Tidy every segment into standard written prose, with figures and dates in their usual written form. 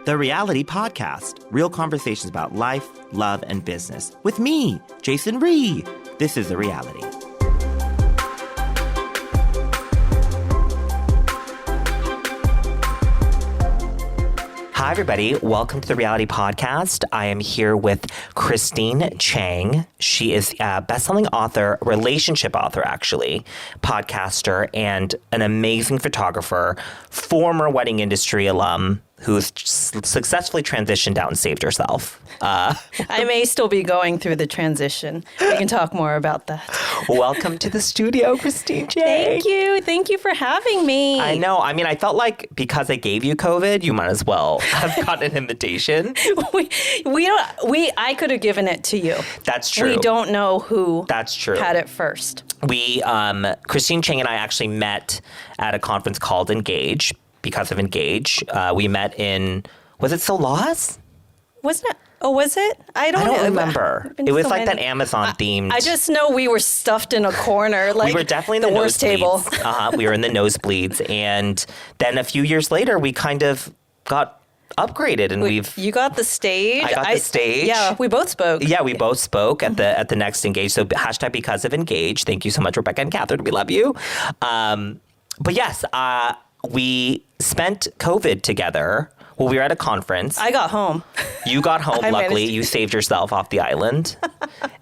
The Reality Podcast. Real conversations about life, love, and business. With me, Jason Rhee. This is The Reality. Hi, everybody. Welcome to The Reality Podcast. I am here with Christine Chang. She is a best-selling author, relationship author, actually, podcaster, and an amazing photographer, former wedding industry alum who's successfully transitioned out and saved herself. I may still be going through the transition. We can talk more about that. Welcome to the studio, Christine Chang. Thank you. Thank you for having me. I know. I mean, I felt like because I gave you COVID, you might as well have gotten an invitation. I could have given it to you. That's true. We don't know who That's true. had it first. Christine Chang and I actually met at a conference called Engage. Because of Engage, we met in, was it Solaz? Wasn't it? Oh, was it? I don't remember. It was like that Amazon themed. I just know we were stuffed in a corner. Like we were definitely in the worst table. We were in the nosebleeds. And then a few years later, we kind of got upgraded and You got the stage. I got the stage. Yeah, we both spoke. Yeah, we both spoke at the next Engage. So hashtag because of Engage. Thank you so much, Rebecca and Catherine. We love you. But yes, we spent COVID together. Well, we were at a conference. I got home. You got home, luckily. You saved yourself off the island.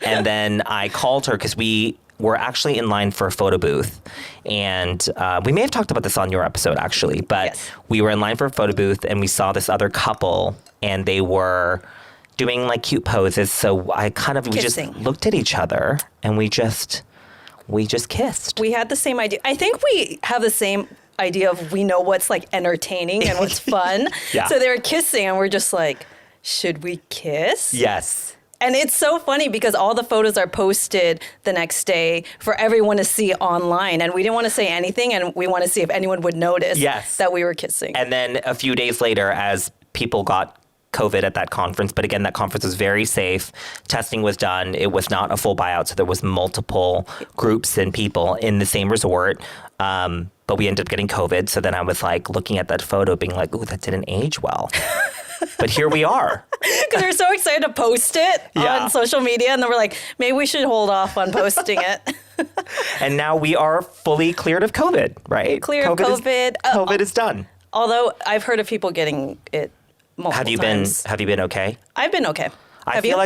And then I called her because we were actually in line for a photo booth. And we may have talked about this on your episode, actually. But yes. We were in line for a photo booth, and we saw this other couple, and they were doing, like, cute poses. So I we just looked at each other, and we just kissed. We had the same idea. I think we have the same idea of we know what's like entertaining and what's fun. Yeah. So they were kissing and we're just like, should we kiss? Yes. And it's so funny because all the photos are posted the next day for everyone to see online. And we didn't want to say anything and we want to see if anyone would notice that we were kissing. And then a few days later, as people got COVID at that conference, but again, that conference was very safe. Testing was done. It was not a full buyout, so there was multiple groups and people in the same resort. But we ended up getting COVID. So then I was like looking at that photo being like, ooh, that didn't age well. But here we are. Because we're so excited to post it on social media. And then we're like, maybe we should hold off on posting it. And now we are fully cleared of COVID, right? Clear of COVID. COVID is done. Although I've heard of people getting it multiple times. Have you been okay? I've been okay. I feel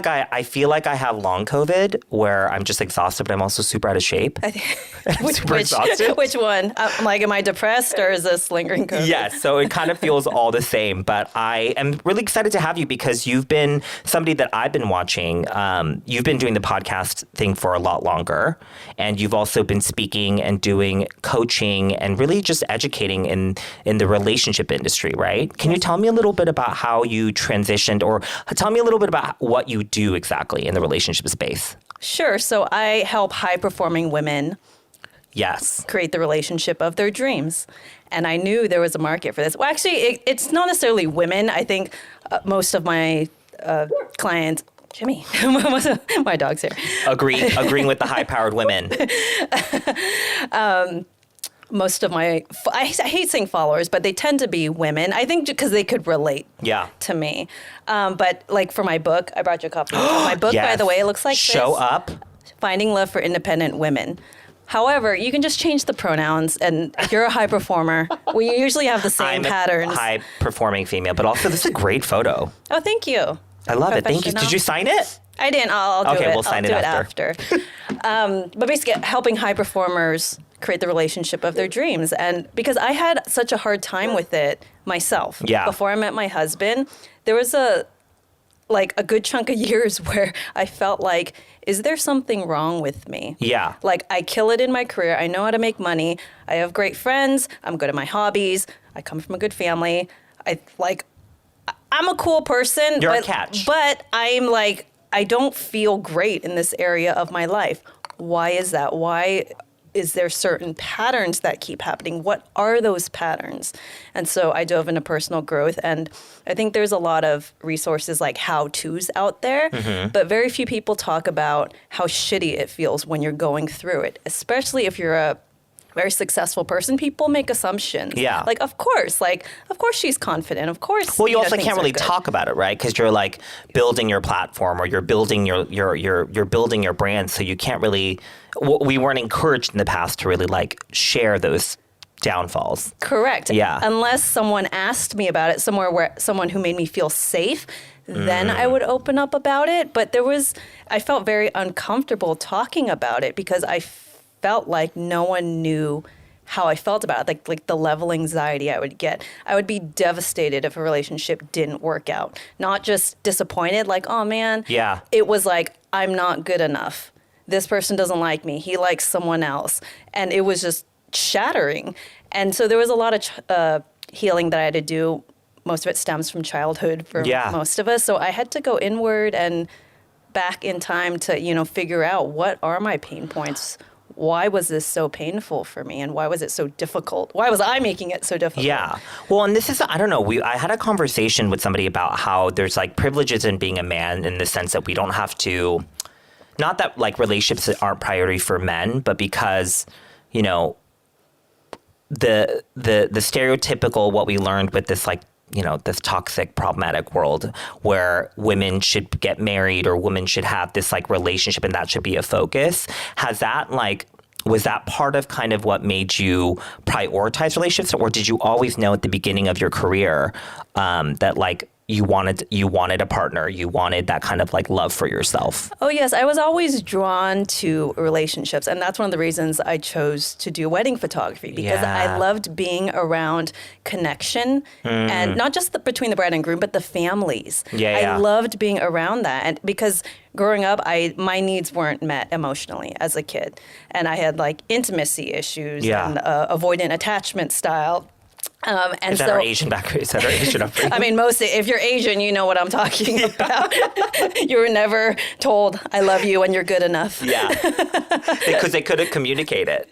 like I have long COVID where I'm just exhausted, but I'm also super out of shape. Exhausted. Which one? I'm like, am I depressed or is this lingering COVID? Yes, so it kind of feels all the same. But I am really excited to have you because you've been somebody that I've been watching. You've been doing the podcast thing for a lot longer. And you've also been speaking and doing coaching and really just educating in the relationship industry, right? Can you tell me a little bit about how you transitioned or tell me a little bit about what you do exactly in the relationship space? Sure. So I help high-performing women create the relationship of their dreams. And I knew there was a market for this. Well, actually, it's not necessarily women. I think most of my clients... Jimmy, my dog's here. Agreeing with the high-powered women. Most of I hate saying followers, but they tend to be women. I think because they could relate to me. But like for my book, I brought you a copy of my book, by the way. It looks like Show this. Up. Finding Love for Independent Women. However, you can just change the pronouns, and if you're a high performer, we usually have the same patterns. I'm a high-performing female, but also this is a great photo. Oh, thank you. I love it. Thank you. Did you sign it? I didn't. I'll do it. Okay, we'll sign it after. But basically, helping high performers create the relationship of their dreams. And because I had such a hard time with it myself. Yeah. Before I met my husband, there was a good chunk of years where I felt like, is there something wrong with me? Yeah. Like, I kill it in my career. I know how to make money. I have great friends. I'm good at my hobbies. I come from a good family. I'm a cool person. You're a catch. But I'm like, I don't feel great in this area of my life. Why is that? Why is there certain patterns that keep happening? What are those patterns? And so I dove into personal growth. And I think there's a lot of resources like how-tos out there, but very few people talk about how shitty it feels when you're going through it, especially if you're a very successful person, people make assumptions. Yeah. Like, of course she's confident. Of course. Well, you also things can't are really good. talk about it, right? Because you're like building your platform or you're building you're building your brand. So you can't really, we weren't encouraged in the past to really like share those downfalls. Correct. Yeah. Unless someone asked me about it someone who made me feel safe, then I would open up about it. But I felt very uncomfortable talking about it because I felt like no one knew how I felt about it, like the level of anxiety I would get. I would be devastated if a relationship didn't work out. Not just disappointed, like, oh man. Yeah. It was like, I'm not good enough. This person doesn't like me. He likes someone else. And it was just shattering. And so there was a lot of healing that I had to do. Most of it stems from childhood for most of us. So I had to go inward and back in time to, figure out what are my pain points. Why was this so painful for me? And why was it so difficult? Why was I making it so difficult? Yeah. Well, and this is, I don't know, I had a conversation with somebody about how there's like privileges in being a man in the sense that we don't have to, not that like relationships aren't priority for men, but because, the stereotypical, what we learned with this like, this toxic, problematic world where women should get married or women should have this like relationship and that should be a focus. Was that part of kind of what made you prioritize relationships, or did you always know at the beginning of your career that like you wanted a partner, you wanted that kind of like love for yourself? Oh yes, I was always drawn to relationships, and that's one of the reasons I chose to do wedding photography, because I loved being around connection, and not just between the bride and groom, but the families. I loved being around that, and because growing up, my needs weren't met emotionally as a kid, and I had like intimacy issues and avoidant attachment style. Is that our Asian background? Is that our Asian upbringing? I mean, mostly, if you're Asian, you know what I'm talking about. You were never told, I love you and you're good enough. Yeah. Because they couldn't communicate it.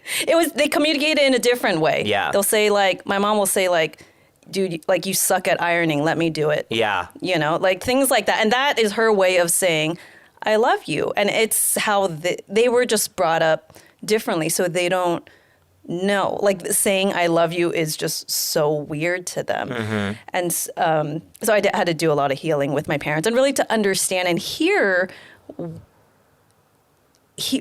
They communicate it in a different way. Yeah. They'll say like, my mom will say like, dude, like you suck at ironing, let me do it. Yeah. Like things like that. And that is her way of saying, I love you. And it's how they were just brought up differently, so they don't know. Like saying I love you is just so weird to them. Mm-hmm. And so I had to do a lot of healing with my parents and really to understand and hear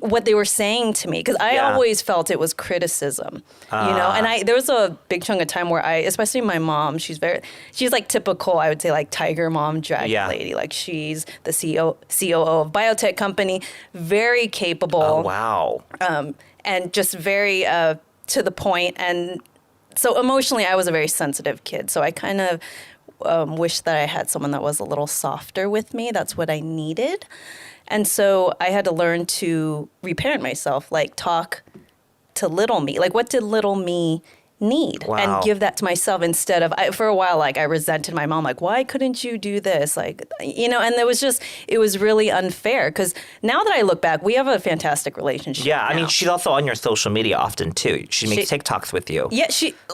what they were saying to me, because I always felt it was criticism, and there was a big chunk of time where especially my mom, she's like typical, I would say like tiger mom, dragon lady, like she's the COO of biotech company, very capable. Oh, wow. And just very to the point. And so emotionally, I was a very sensitive kid. So I kind of wish that I had someone that was a little softer with me. That's what I needed. And so I had to learn to reparent myself, like talk to little me. Like, what did little me need? Wow. And give that to myself instead of, for a while, like I resented my mom, like, why couldn't you do this? Like, and it was really unfair, because now that I look back, we have a fantastic relationship. Yeah, now. I mean, she's also on your social media often too. She makes TikToks with you. Yeah,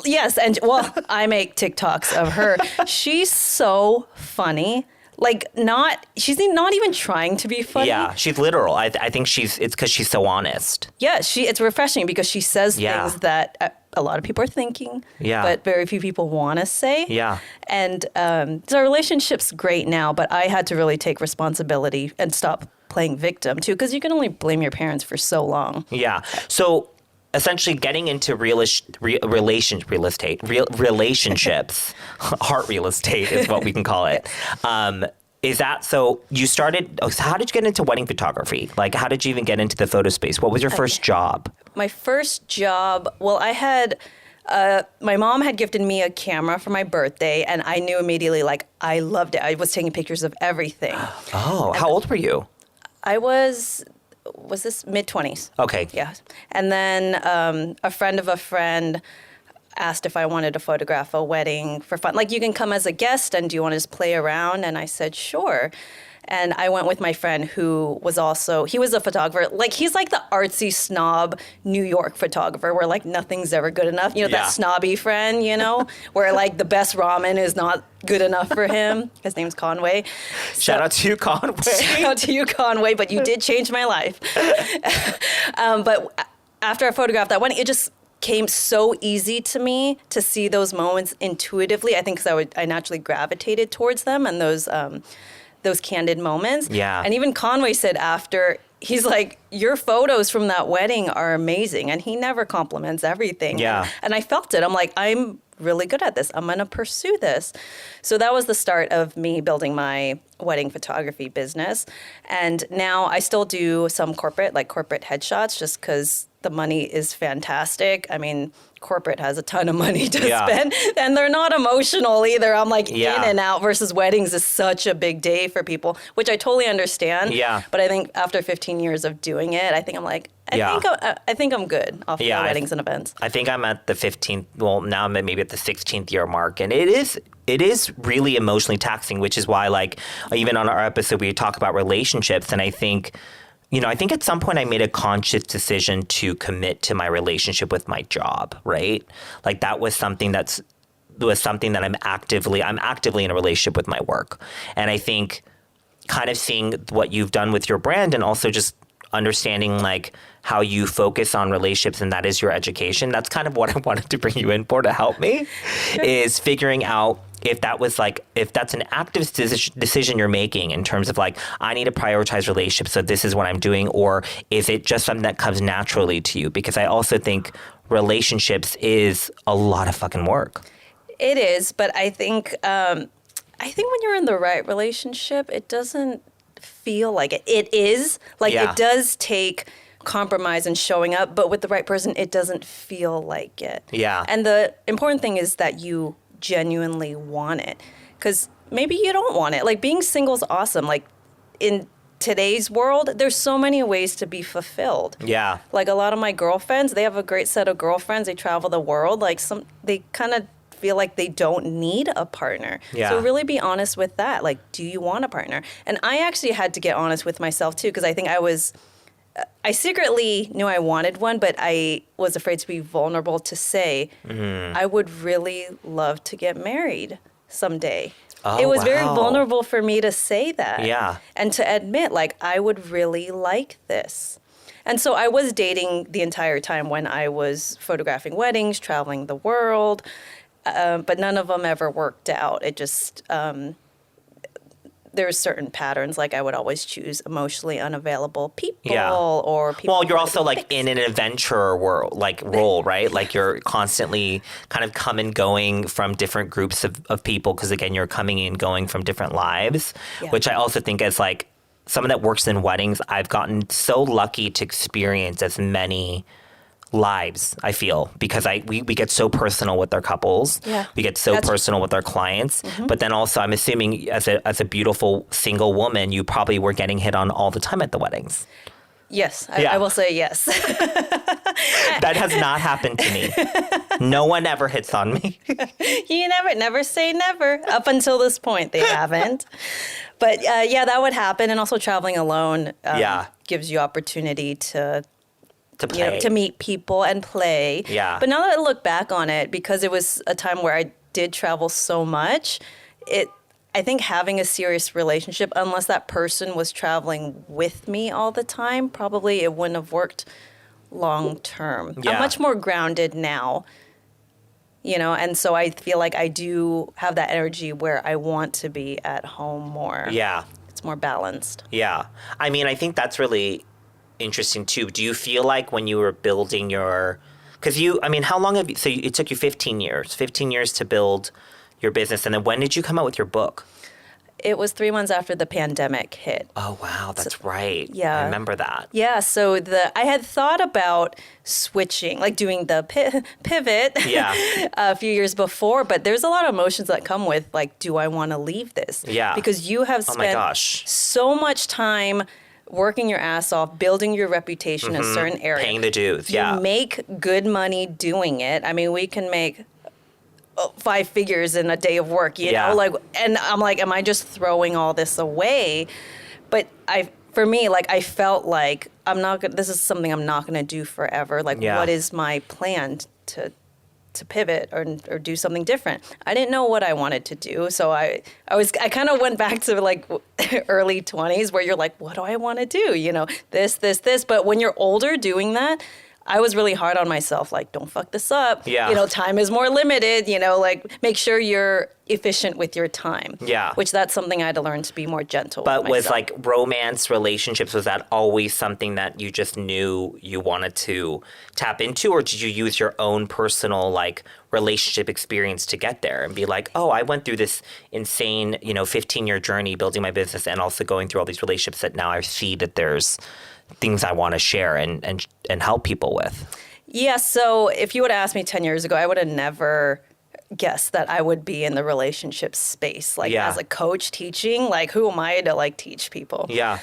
yes, and well, I make TikToks of her. She's so funny. Like, she's not even trying to be funny. Yeah, she's literal. I think it's because she's so honest. Yeah, it's refreshing because she says things that a lot of people are thinking, but very few people want to say. Yeah. And so our relationship's great now, but I had to really take responsibility and stop playing victim too, because you can only blame your parents for so long. Yeah. So essentially getting into relationships, heart real estate is what we can call it. Is that, so you started, how did you get into wedding photography? Like, how did you even get into the photo space? What was your first job? My first job, well, I had, my mom had gifted me a camera for my birthday, and I knew immediately, like, I loved it. I was taking pictures of everything. Oh, how old were you? I was this mid-20s? Okay. Yeah. And then a friend of a friend asked if I wanted to photograph a wedding for fun. Like, you can come as a guest, and do you want to just play around? And I said, sure. And I went with my friend who was he was a photographer. Like, he's like the artsy snob New York photographer where, like, nothing's ever good enough. That snobby friend, where, like, the best ramen is not good enough for him. His name's Conway. Shout out to you, Conway. Shout out to you, Conway, but you did change my life. But after I photographed that wedding, it just came so easy to me to see those moments intuitively. I think because I naturally gravitated towards them and those candid moments. Yeah. And even Conway said after, he's like, your photos from that wedding are amazing. And he never compliments everything. Yeah. And I felt it. I'm like, I'm really good at this. I'm going to pursue this. So that was the start of me building my wedding photography business. And now I still do some corporate headshots just because the money is fantastic. I mean, corporate has a ton of money to spend, and they're not emotional either. I'm like in and out versus weddings is such a big day for people, which I totally understand. Yeah. But I think after 15 years of doing it, I think I'm good off my weddings and events. I think I'm at the 15th. Well, now I'm maybe at the 16th year mark, and it is really emotionally taxing, which is why, like, even on our episode, we talk about relationships, and I think at some point I made a conscious decision to commit to my relationship with my job, right? Like that was something that I'm actively in a relationship with my work. And I think kind of seeing what you've done with your brand and also just understanding like how you focus on relationships and that is your education. That's kind of what I wanted to bring you in for to help me is figuring out if that's an active decision you're making in terms of like, I need to prioritize relationships, so this is what I'm doing, or is it just something that comes naturally to you? Because I also think relationships is a lot of fucking work. It is, but I think when you're in the right relationship, it doesn't feel like it. It is like it does take compromise and showing up, but with the right person, it doesn't feel like it. Yeah. And the important thing is that you genuinely want it, because maybe you don't want it. Like being single is awesome. Like in today's world, there's so many ways to be fulfilled. Yeah. Like a lot of my girlfriends, they have a great set of girlfriends. They travel the world. Like they kind of feel like they don't need a partner. Yeah. So really be honest with that. Like, do you want a partner? And I actually had to get honest with myself too, because I think I secretly knew I wanted one, but I was afraid to be vulnerable to say, I would really love to get married someday. Oh, it was very vulnerable for me to say that. Yeah. And to admit, like, I would really like this. And so I was dating the entire time when I was photographing weddings, traveling the world, but none of them ever worked out. It just... there's certain patterns, like I would always choose emotionally unavailable people or people. Well, you're also like in an adventurer world, like role, right? Like you're constantly kind of come and going from different groups of people because again, you're coming and going from different lives, which I also think is like someone that works in weddings. I've gotten so lucky to experience as many lives, I feel, because we get so personal with our couples. Yeah. We get so personal with our clients. Mm-hmm. But then also I'm assuming as a beautiful single woman, you probably were getting hit on all the time at the weddings. Yes, I will say yes. That has not happened to me. No one ever hits on me. You never say never. Up until this point, they haven't. But that would happen. And also traveling alone gives you opportunity to play. To meet people and play. Yeah. But now that I look back on it, because it was a time where I did travel so much, I think having a serious relationship, unless that person was traveling with me all the time, probably it wouldn't have worked long term. Yeah. I'm much more grounded now, and so I feel like I do have that energy where I want to be at home more. Yeah. It's more balanced. Yeah. I mean, I think that's really interesting too. Do you feel like when you were building how long have you, so it took you 15 years to build your business, and then when did you come out with your book? It was 3 months after the pandemic hit. Oh, wow. That's right. Yeah. I remember that. Yeah. So I had thought about switching, like doing the pivot a few years before, but there's a lot of emotions that come with, like, do I want to leave this? Yeah. Because you have spent so much time working your ass off, building your reputation in a certain area. Paying the dues, You make good money doing it. I mean, we can make 5 figures in a day of work, you know? Like, and I'm like, am I just throwing all this away? But for me, like, I felt like this is something I'm not going to do forever. Like, what is my plan to pivot or do something different? I didn't know what I wanted to do. So I kind of went back to like early 20s where you're like, what do I want to do? This. But when you're older doing that, I was really hard on myself, like, don't fuck this up. Yeah. You know, time is more limited, you know, like, make sure you're efficient with your time. Yeah. Which that's something I had to learn to be more gentle But with was myself. like romance relationships, was that always something that you just knew you wanted to tap into? Or did you use your own personal like relationship experience to get there and be like, oh, I went through this insane, 15-year journey building my business and also going through all these relationships that now I see that there's things I want to share and help people with? Yeah, so if you would have asked me 10 years ago, I would have never guessed that I would be in the relationship space. Like, Yeah. as a coach teaching, like, who am I to, like, teach people? Yeah.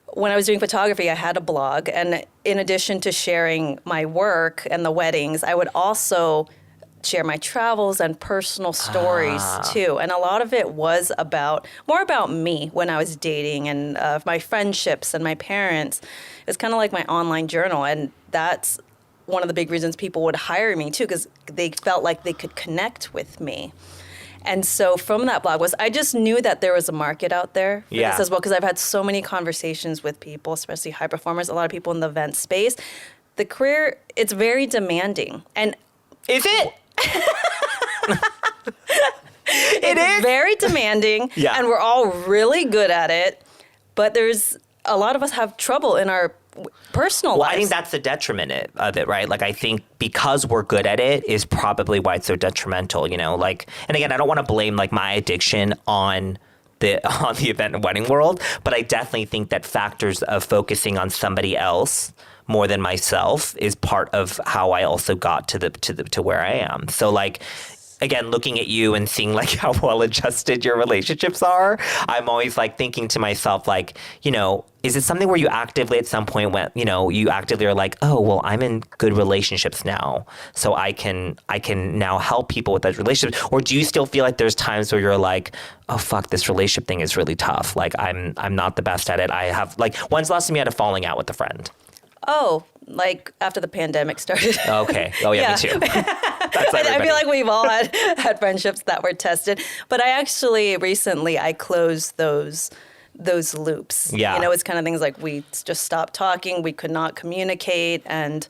When I was doing photography, I had a blog. And in addition to sharing my work and the weddings, I would also share my travels and personal stories too. And a lot of it was more about me when I was dating and my friendships and my parents. It's kind of like my online journal. And that's one of the big reasons people would hire me too, because they felt like they could connect with me. And so from that blog I just knew that there was a market out there for this as well, because I've had so many conversations with people, especially high performers, a lot of people in the event space. The career, it's very demanding. And is it? It's very demanding, and we're all really good at it, but there's a lot of us have trouble in our personal lives. I think that's the detriment of it, right? Like, I think because we're good at it is probably why it's so detrimental, like, and again, I don't want to blame like my addiction on the event and wedding world, but I definitely think that factors of focusing on somebody else more than myself is part of how I also got to where I am. So like, again, looking at you and seeing like how well adjusted your relationships are, I'm always like thinking to myself, like, is it something where you actively at some point went, you actively are like, oh, well, I'm in good relationships now, so I can now help people with that relationship? Or do you still feel like there's times where you're like, oh, fuck, this relationship thing is really tough. Like, I'm not the best at it. I have, like, when's the last time you had a falling out with a friend? Oh, like after the pandemic started. Okay. Oh, yeah. Me too. That's I feel like we've all had friendships that were tested. But I actually recently I closed those loops. Yeah. It's kind of things like we just stopped talking, we could not communicate, and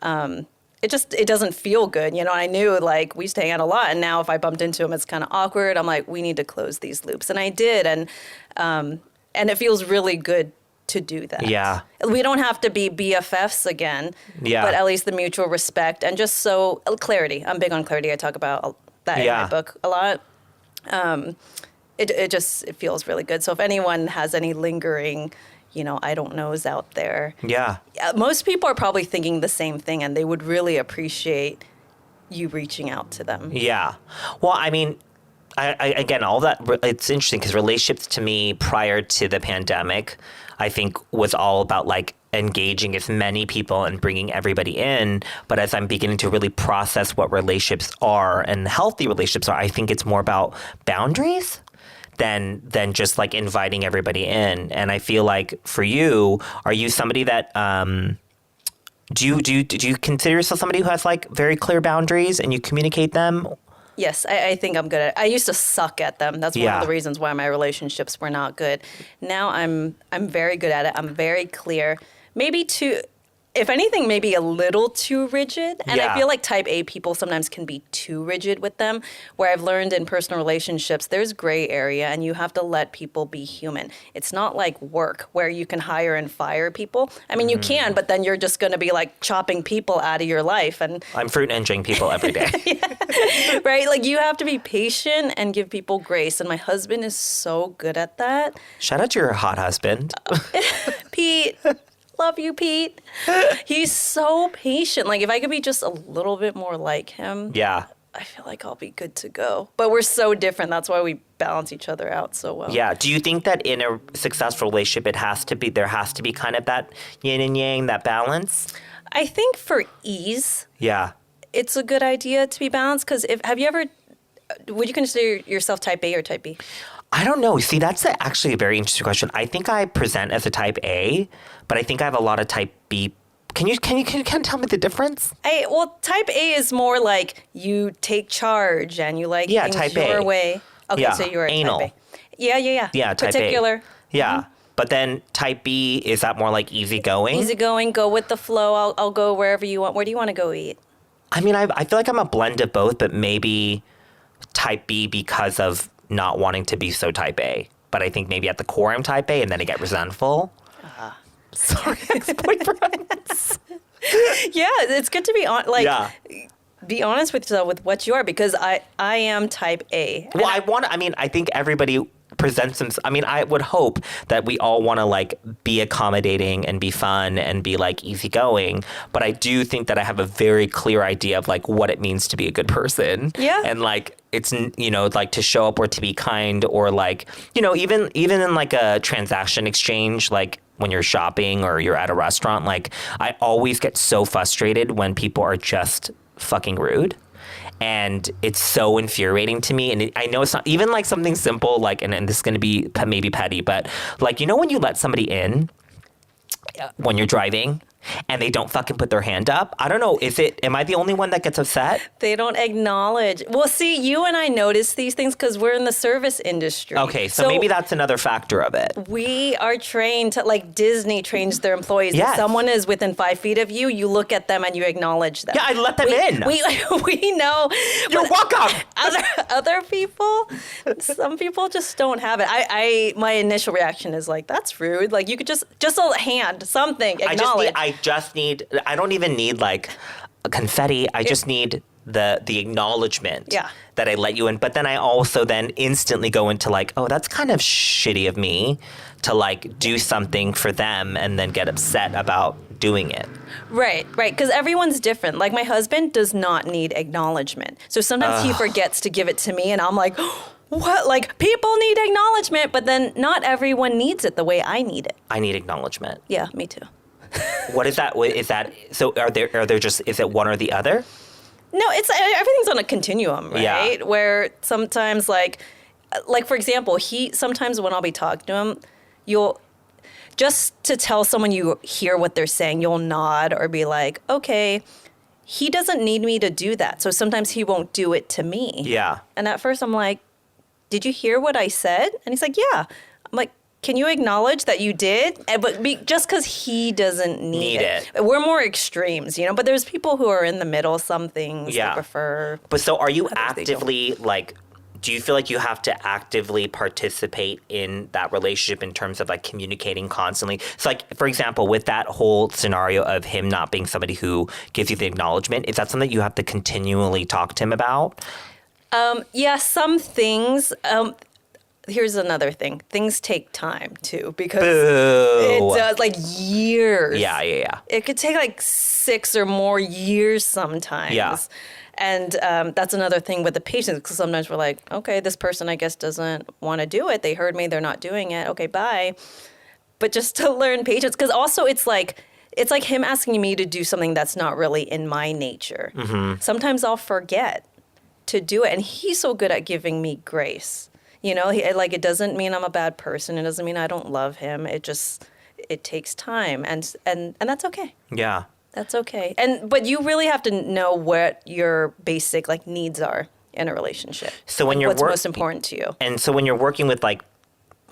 it doesn't feel good. I knew like we used to hang out a lot, and now if I bumped into him, it's kind of awkward. I'm like, we need to close these loops, and I did, and it feels really good to do that. Yeah. We don't have to be BFFs again. Yeah. But at least the mutual respect and just so clarity. I'm big on clarity. I talk about that in my book a lot. It feels really good. So if anyone has any lingering, I don't knows out there. Yeah. Most people are probably thinking the same thing, and they would really appreciate you reaching out to them. Yeah. Well, I mean, I again, all that, it's interesting because relationships to me prior to the pandemic, I think was all about like engaging as many people and bringing everybody in. But as I'm beginning to really process what relationships are and healthy relationships are, I think it's more about boundaries than just like inviting everybody in. And I feel like for you, are you somebody that do you consider yourself somebody who has like very clear boundaries and you communicate them? Yes, I think I'm good at it. I used to suck at them. That's one of the reasons why my relationships were not good. Now I'm very good at it. I'm very clear. Maybe if anything, maybe a little too rigid. And I feel like type A people sometimes can be too rigid with them, where I've learned in personal relationships, there's gray area and you have to let people be human. It's not like work where you can hire and fire people. I mean, you can, but then you're just going to be like chopping people out of your life. And I'm fruit ninjaing people every day. Right? Like you have to be patient and give people grace. And my husband is so good at that. Shout out to your hot husband. Pete. Love you, Pete. He's so patient. Like, if I could be just a little bit more like him, I feel like I'll be good to go. But we're so different. That's why we balance each other out so well. Yeah. Do you think that in a successful relationship, there has to be kind of that yin and yang, that balance? I think for ease, it's a good idea to be balanced. Because would you consider yourself type A or type B? I don't know. See, that's actually a very interesting question. I think I present as a type A, but I think I have a lot of type B. Can you kind of tell me the difference? Well, type A is more like you take charge and you like things type your A. way. Okay, so you're anal. type A. Yeah. Yeah, type particular. A. Yeah. But then type B, is that more like easygoing? Easygoing, go with the flow. I'll go wherever you want. Where do you want to go eat? I mean, I feel like I'm a blend of both, but maybe type B because of not wanting to be so type A. But I think maybe at the core I'm type A, and then I get resentful. Sorry, ex-boyfriends. Yeah, it's good to be be honest with yourself with what you are, because I am type A. Well, I think everybody presents them. I mean, I would hope that we all want to like be accommodating and be fun and be like easygoing. But I do think that I have a very clear idea of like what it means to be a good person. Yeah. And like, it's, you know, like to show up or to be kind, or like, you know, even in like a transaction exchange, like when you're shopping or you're at a restaurant, like I always get so frustrated when people are just fucking rude. And it's so infuriating to me. And I know it's not even like something simple, like, and this is going to be maybe petty, but like, you know, when you let somebody in when you're driving and they don't fucking put their hand up. I don't know. Am I the only one that gets upset? They don't acknowledge. Well, see, you and I notice these things because we're in the service industry. Okay, so maybe that's another factor of it. We are trained to, like Disney trains their employees. Yes. If someone is within 5 feet of you, you look at them and you acknowledge them. Yeah, I let them in. We know. You're welcome. Other people, some people just don't have it. My initial reaction is like, that's rude. Like you could just a hand, something, acknowledge. I don't even need like confetti. I just need the acknowledgement that I let you in. But then I also then instantly go into like, oh, that's kind of shitty of me to like do something for them and then get upset about doing it. Right. Because everyone's different. Like my husband does not need acknowledgement. So sometimes he forgets to give it to me and I'm like, what? Like people need acknowledgement, but then not everyone needs it the way I need it. I need acknowledgement. Yeah, me too. What is that? So are there just, is it one or the other? No, it's everything's on a continuum, right? Yeah. Where sometimes like for example, sometimes when I'll be talking to him, you'll just to tell someone you hear what they're saying, you'll nod or be like, okay, he doesn't need me to do that. So sometimes he won't do it to me. Yeah. And at first I'm like, did you hear what I said? And he's like, yeah. I'm like, can you acknowledge that you did? But just because he doesn't need it. We're more extremes, you know, but there's people who are in the middle, some things they prefer. But so are you actively like, do you feel like you have to actively participate in that relationship in terms of like communicating constantly? So like, for example, with that whole scenario of him not being somebody who gives you the acknowledgement, is that something you have to continually talk to him about? Yeah, some things. Here's another thing. Things take time, too, because it does, like, years. Yeah. It could take, like, 6 or more years sometimes. Yeah. And that's another thing with the patients, because sometimes we're like, okay, this person, I guess, doesn't want to do it. They heard me. They're not doing it. Okay, bye. But just to learn patience, because also it's like him asking me to do something that's not really in my nature. Mm-hmm. Sometimes I'll forget to do it. And he's so good at giving me grace. You know, it doesn't mean I'm a bad person. It doesn't mean I don't love him. It takes time, and that's okay. Yeah, that's okay. But you really have to know what your basic like needs are in a relationship. So when what's most important to you. And so when you're working with like,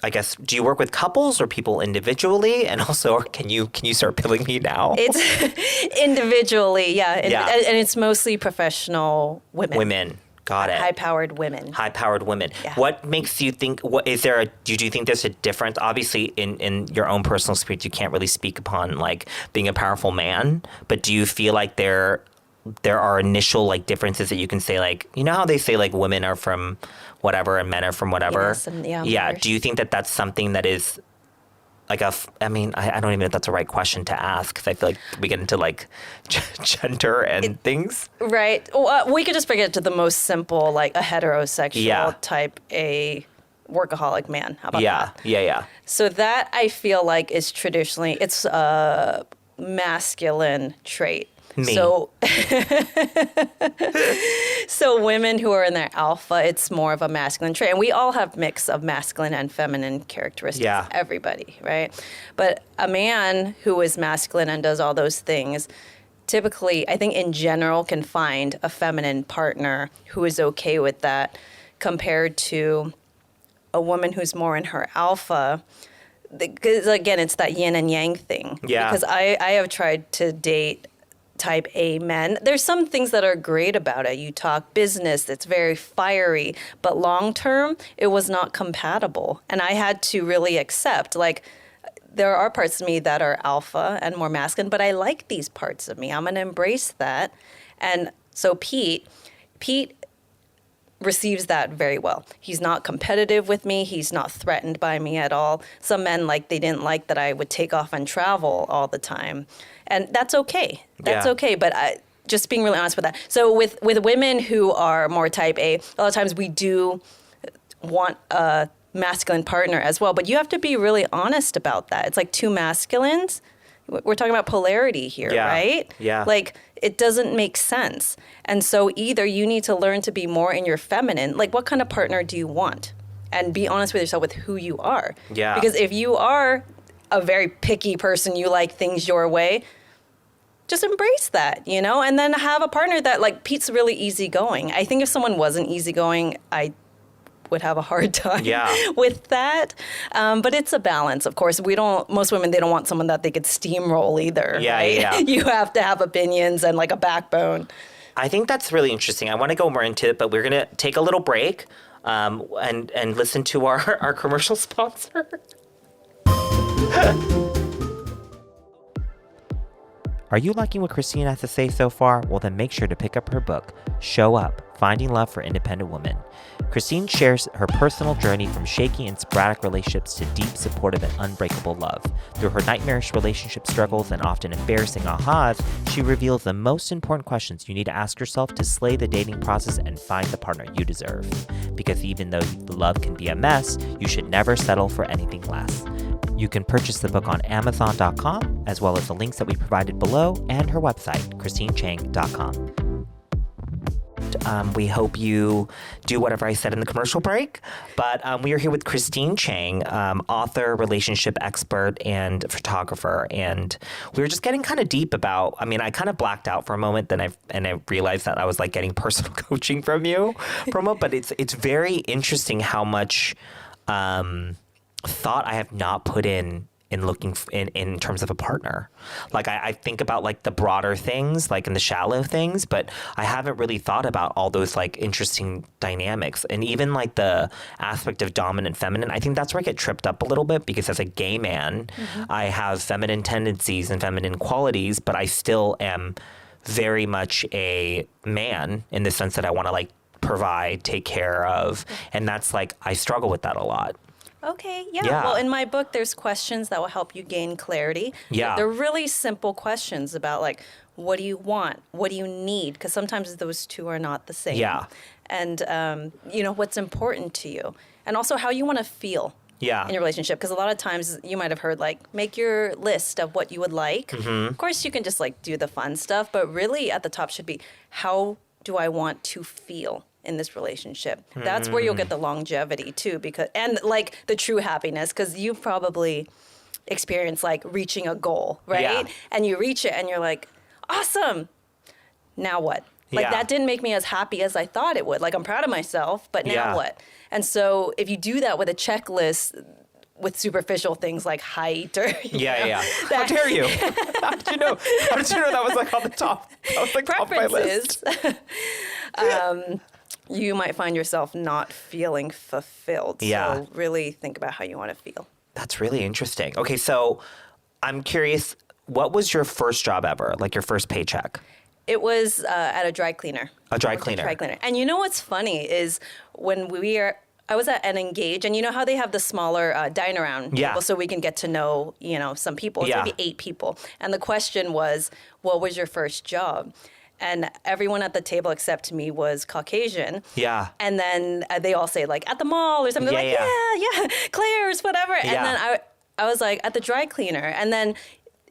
I guess, do you work with couples or people individually? And also, can you start billing me now? It's individually, yeah. And it's mostly professional women. Women. Got it. High-powered women. Yeah. What makes you think, do you think there's a difference? Obviously, in your own personal experience, you can't really speak upon, like, being a powerful man. But do you feel like there are initial, like, differences that you can say, like, you know how they say, like, women are from whatever and men are from whatever? Yes, yeah. Do you think that that's something that is, like, I don't even know if that's the right question to ask, because I feel like we get into, like, gender and things. Right. Well, we could just bring it to the most simple, like a heterosexual type A workaholic man. How about that? Yeah. So that, I feel like, is traditionally, it's a masculine trait. Me. So women who are in their alpha, it's more of a masculine trait. And we all have mix of masculine and feminine characteristics. Yeah. Everybody, right? But a man who is masculine and does all those things, typically, I think in general, can find a feminine partner who is okay with that, compared to a woman who's more in her alpha. because again, it's that yin and yang thing. Yeah. Because I have tried to date type A men. There's some things that are great about it. You talk business, it's very fiery, but long term, it was not compatible. And I had to really accept, like, there are parts of me that are alpha and more masculine, but I like these parts of me. I'm going to embrace that. And so Pete receives that very well. He's not competitive with me. He's not threatened by me at all. Some men, like, they didn't like that I would take off and travel all the time. And that's okay. That's okay. But just being really honest with that. So with women who are more type A, a lot of times we do want a masculine partner as well. But you have to be really honest about that. It's like two masculines. We're talking about polarity here, right? Yeah. Like, it doesn't make sense. And so either you need to learn to be more in your feminine. Like, what kind of partner do you want? And be honest with yourself with who you are. Yeah. Because if you are a very picky person, you like things your way, just embrace that, you know? And then have a partner that, like, Pete's really easygoing. I think if someone wasn't easygoing, I would have a hard time with that. But it's a balance, of course. Most women, they don't want someone that they could steamroll either. Right? Yeah. You have to have opinions and, like, a backbone. I think that's really interesting. I want to go more into it, but we're going to take a little break and listen to our commercial sponsor. Are you liking what Christine has to say so far? Well, then make sure to pick up her book, Show Up, Finding Love for Independent Women. Christine shares her personal journey from shaky and sporadic relationships to deep, supportive, and unbreakable love. Through her nightmarish relationship struggles and often embarrassing ahas, she reveals the most important questions you need to ask yourself to slay the dating process and find the partner you deserve. Because even though love can be a mess, you should never settle for anything less. You can purchase the book on Amazon.com, as well as the links that we provided below, and her website, ChristineChang.com. We hope you do whatever I said in the commercial break. But we are here with Christine Chang, author, relationship expert, and photographer. And we were just getting kind of deep about, I mean, I kind of blacked out for a moment, then I realized that I was like getting personal coaching from you for a moment. But it's very interesting how much thought I have not put in looking in terms of a partner. Like I think about like the broader things, like in the shallow things, but I haven't really thought about all those like interesting dynamics. And even like the aspect of dominant feminine, I think that's where I get tripped up a little bit, because as a gay man, I have feminine tendencies and feminine qualities, but I still am very much a man in the sense that I want to like provide, take care of. And that's like, I struggle with that a lot. Okay, yeah. Well, in my book, there's questions that will help you gain clarity. Yeah. They're really simple questions about, like, what do you want? What do you need? Because sometimes those two are not the same. Yeah. And, you know, what's important to you. And also how you want to feel in your relationship. Because a lot of times you might have heard, like, make your list of what you would like. Mm-hmm. Of course, you can just, like, do the fun stuff. But really, at the top should be, how do I want to feel in this relationship? That's where you'll get the longevity too, and like the true happiness, because you've probably experienced like reaching a goal, right? Yeah. And you reach it and you're like, awesome. Now what? Like that didn't make me as happy as I thought it would. Like, I'm proud of myself, but now what? And so if you do that with a checklist with superficial things like height or how dare you? How did you know that was like on the top? That was like top of my list. You might find yourself not feeling fulfilled. Yeah. So really think about how you want to feel. That's really interesting. Okay, so I'm curious, what was your first job ever? Like your first paycheck? It was at a dry cleaner. A dry cleaner. And you know what's funny is when I was at an Engage, and you know how they have the smaller dine around table, so we can get to know, you know, some people, maybe 8 people. And the question was, what was your first job? And everyone at the table except me was Caucasian. Yeah. And then they all say, like, at the mall or something. They're like, Claire's, whatever. And then I was like, at the dry cleaner. And then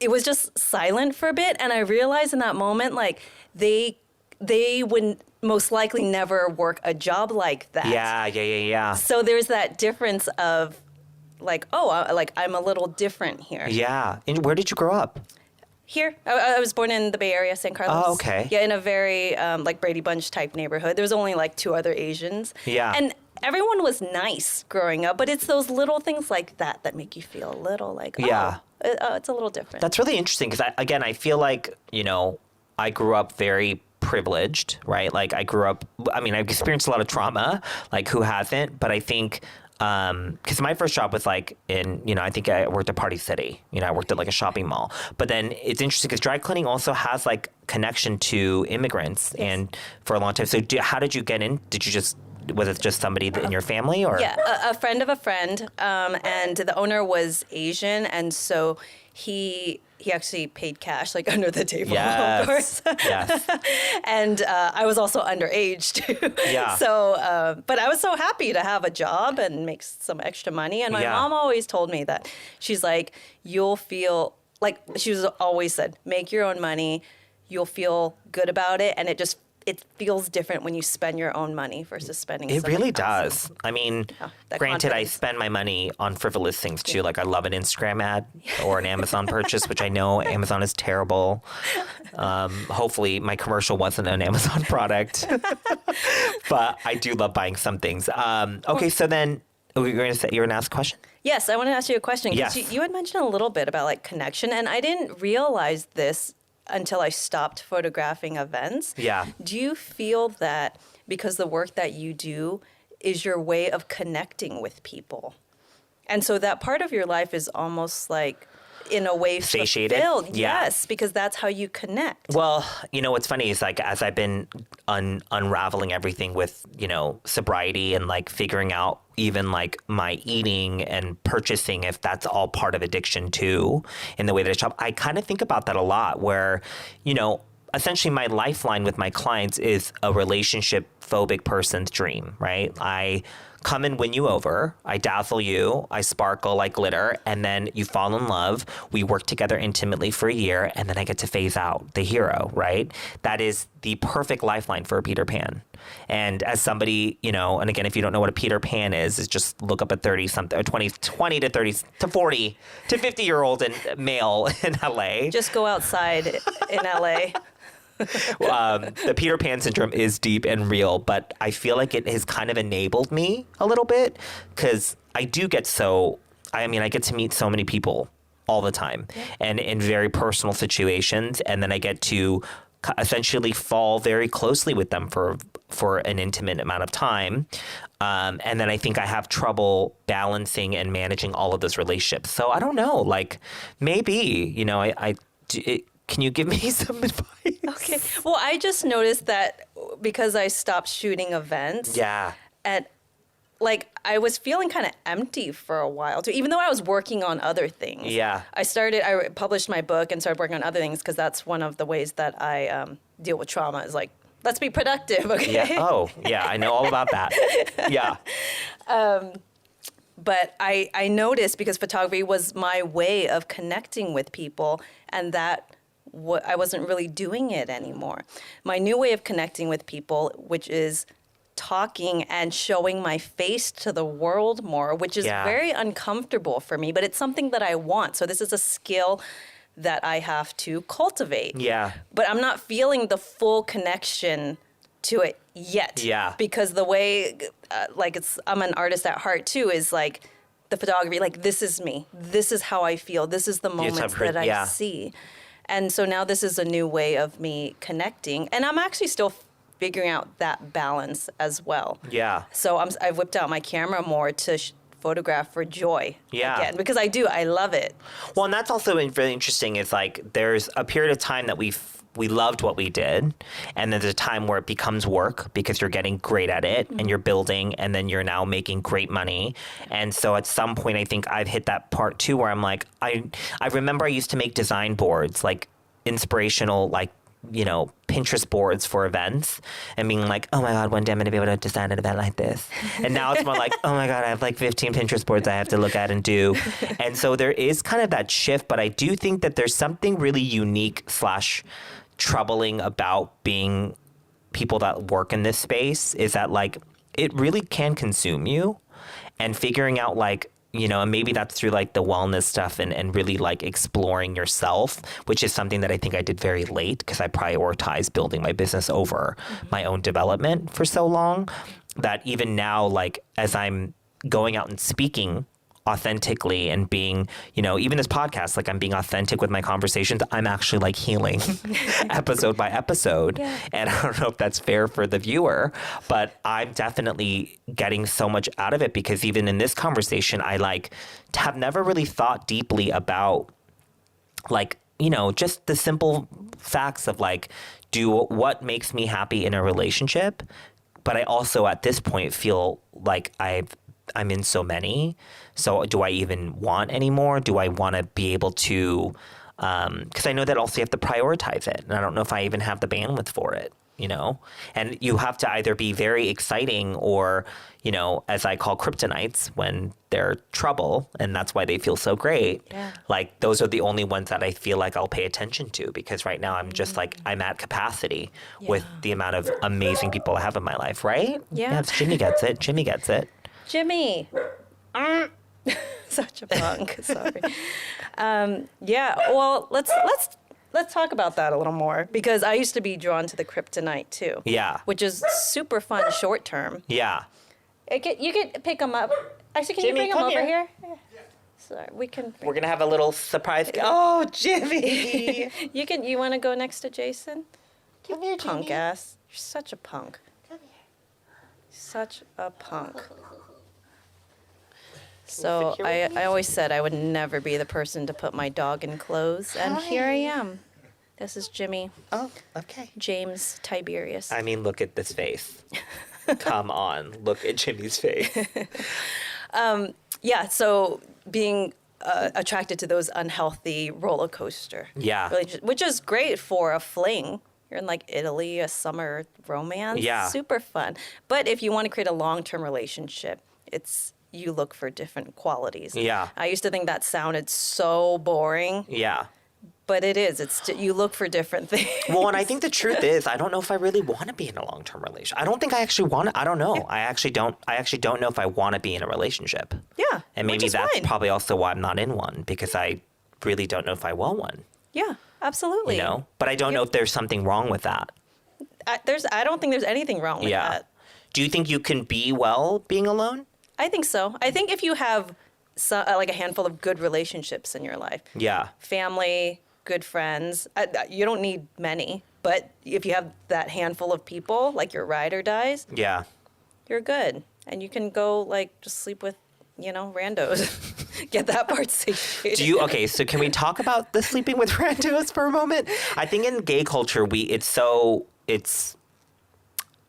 it was just silent for a bit. And I realized in that moment, like, they would most likely never work a job like that. Yeah. So there's that difference of, like, I'm a little different here. Yeah. And where did you grow up? Here. I was born in the Bay Area, San Carlos. Oh, okay. Yeah, in a very, like, Brady Bunch type neighborhood. There was only, like, 2 other Asians. Yeah. And everyone was nice growing up, but it's those little things like that that make you feel a little like, it's a little different. That's really interesting because, I feel like, I grew up very privileged, right? Like I've experienced a lot of trauma, like who hasn't? But I think, because my first job was like I think I worked at Party City, I worked at like a shopping mall. But then it's interesting because dry cleaning also has like connection to immigrants and for a long time. So how did you get in? Was it just somebody in your family or? Yeah, a friend of a friend, and the owner was Asian, and so he actually paid cash, like under the table, of course. Yes. And I was also underage too. Yeah. So, but I was so happy to have a job and make some extra money. And my mom always told me that she's like, you'll feel like she was always said, make your own money, you'll feel good about it, and it feels different when you spend your own money versus spending it somebody really else's. does. I mean, that granted, I confidence. spend my money on frivolous things too. Like I love an Instagram ad or an Amazon purchase, which I know Amazon is terrible. Hopefully my commercial wasn't an Amazon product. But I do love buying some things. Okay, so then you're going to ask a question? Yes, I want to ask you a question. Yes. You had mentioned a little bit about like connection, and I didn't realize this until I stopped photographing events. Yeah. Do you feel that because the work that you do is your way of connecting with people? And so that part of your life is almost like, in a way, satiated. fulfilled. Yeah. Yes, because that's how you connect. Well, what's funny is like as I've been unraveling everything with, sobriety and like figuring out even like my eating and purchasing, if that's all part of addiction too, in the way that I shop, I kind of think about that a lot where, essentially my lifeline with my clients is a relationship phobic person's dream, right? I come and win you over. I dazzle you. I sparkle like glitter. And then you fall in love. We work together intimately for a year. And then I get to phase out the hero, right? That is the perfect lifeline for a Peter Pan. And as somebody, and again, if you don't know what a Peter Pan is just look up a 30-something, or 20 to 30 to 40 to 50-year-old male in LA. Just go outside in LA. The Peter Pan syndrome is deep and real, but I feel like it has kind of enabled me a little bit because I do get I get to meet so many people all the time and in very personal situations. And then I get to essentially fall very closely with them for an intimate amount of time. And then I think I have trouble balancing and managing all of those relationships. So I don't know, like maybe, can you give me some advice? Okay. Well, I just noticed that because I stopped shooting events. Yeah. And like I was feeling kind of empty for a while too, even though I was working on other things. Yeah. I published my book and started working on other things because that's one of the ways that I deal with trauma is like, let's be productive. Okay. Yeah. Oh, yeah. I know all about that. Yeah. But I noticed because photography was my way of connecting with people and that I wasn't really doing it anymore. My new way of connecting with people, which is talking and showing my face to the world more, which is very uncomfortable for me, but it's something that I want. So this is a skill that I have to cultivate. Yeah. But I'm not feeling the full connection to it yet. Yeah. Because the way, I'm an artist at heart too, is like the photography, like this is me. This is how I feel. This is the moments that I see. And so now this is a new way of me connecting. And I'm actually still figuring out that balance as well. Yeah. So I've whipped out my camera more to photograph for joy again. Because I love it. Well, and that's also really interesting is like there's a period of time that we loved what we did. And there's a time where it becomes work because you're getting great at it and you're building and then you're now making great money. And so at some point, I think I've hit that part too where I'm like, I remember I used to make design boards, like inspirational, like, Pinterest boards for events and being like, oh my God, one day I'm going to be able to design an event like this. And now it's more like, oh my God, I have like 15 Pinterest boards I have to look at and do. And so there is kind of that shift, but I do think that there's something really unique / troubling about being people that work in this space is that like, it really can consume you and figuring out like, and maybe that's through like the wellness stuff and really like exploring yourself, which is something that I think I did very late because I prioritized building my business over my own development for so long. that even now, like as I'm going out and speaking authentically and being, even this podcast, like I'm being authentic with my conversations, I'm actually like healing episode by episode. Yeah. And I don't know if that's fair for the viewer, but I'm definitely getting so much out of it because even in this conversation, I like have never really thought deeply about like, just the simple facts of like, what makes me happy in a relationship. But I also at this point feel like I'm in so many. So do I even want any more? Do I want to be able to, because I know that also you have to prioritize it. And I don't know if I even have the bandwidth for it, And you have to either be very exciting or, as I call kryptonites when they're trouble. And that's why they feel so great. Yeah. Like those are the only ones that I feel like I'll pay attention to because right now I'm just like, I'm at capacity with the amount of amazing people I have in my life, right? Yeah. Yes, Jimmy gets it. Jimmy gets it. Jimmy. Such a punk. Sorry. Well, let's talk about that a little more because I used to be drawn to the kryptonite too. Yeah. Which is super fun short term. Yeah. You could pick them up. Actually, can Jimmy, you bring them come over here. here? Sorry, we can. We're going to have a little surprise. Oh, Jimmy. You want to go next to Jason? Come here, Punk Jimmy. ass. You're such a punk. Come here. Such a punk. So I always said I would never be the person to put my dog in clothes, and here I am. This is Jimmy. Oh, okay. James Tiberius. I mean, look at this face. Come on. Look at Jimmy's face. Yeah, so being attracted to those unhealthy roller coaster relationships, which is great for a fling. You're in like Italy, a summer romance. Yeah. Super fun. But if you want to create a long-term relationship, you look for different qualities. Yeah. I used to think that sounded so boring. Yeah. But it is. You look for different things. Well, and I think the truth is, I don't know if I really want to be in a long-term relationship. I don't think I actually want to. I don't know. I actually don't know if I want to be in a relationship. Yeah. And maybe that's probably also why I'm not in one because I really don't know if I want one. Yeah, absolutely. But I don't know if there's something wrong with that. I don't think there's anything wrong with that. Do you think you can be well being alone? I think so. I think if you have like a handful of good relationships in your life. Yeah. Family, good friends. You don't need many, but if you have that handful of people, like your ride or dies, Yeah. you're good. And you can go like just sleep with, randos. Get that part satiated. Okay, so can we talk about the sleeping with randos for a moment? I think in gay culture, it's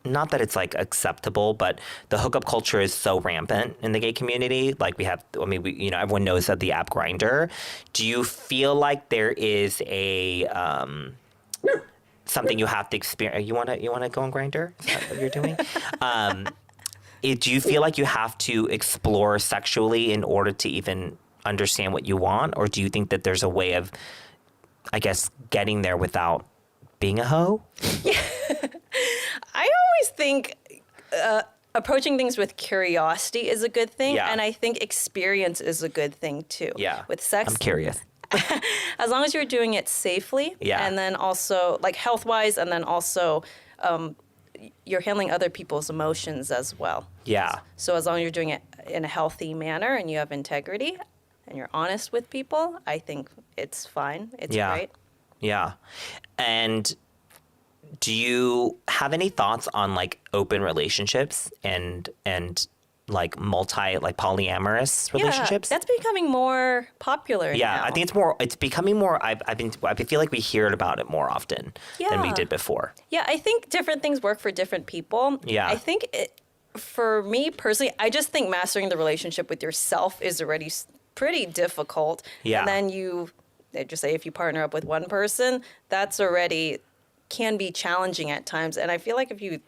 not that it's like acceptable, but the hookup culture is so rampant in the gay community. Like everyone knows that the app Grindr. Do you feel like there is a something you have to experience? You want to go on Grindr? Is that what you're doing? Do you feel like you have to explore sexually in order to even understand what you want, or do you think that there's a way of, I guess, getting there without being a hoe? I always think approaching things with curiosity is a good thing, and I think experience is a good thing too. Yeah, with sex, I'm curious. As long as you're doing it safely, and then also like health-wise, and then also you're handling other people's emotions as well. Yeah. So as long as you're doing it in a healthy manner and you have integrity and you're honest with people, I think it's fine. It's great. Yeah. And do you have any thoughts on like open relationships and like polyamorous relationships? Yeah, that's becoming more popular now. I think it's becoming more, I feel like we hear about it more often than we did before. Yeah, I think different things work for different people. Yeah. I think for me personally, I just think mastering the relationship with yourself is already pretty difficult. Yeah. And then just say if you partner up with one person, that's already can be challenging at times. And I feel like if you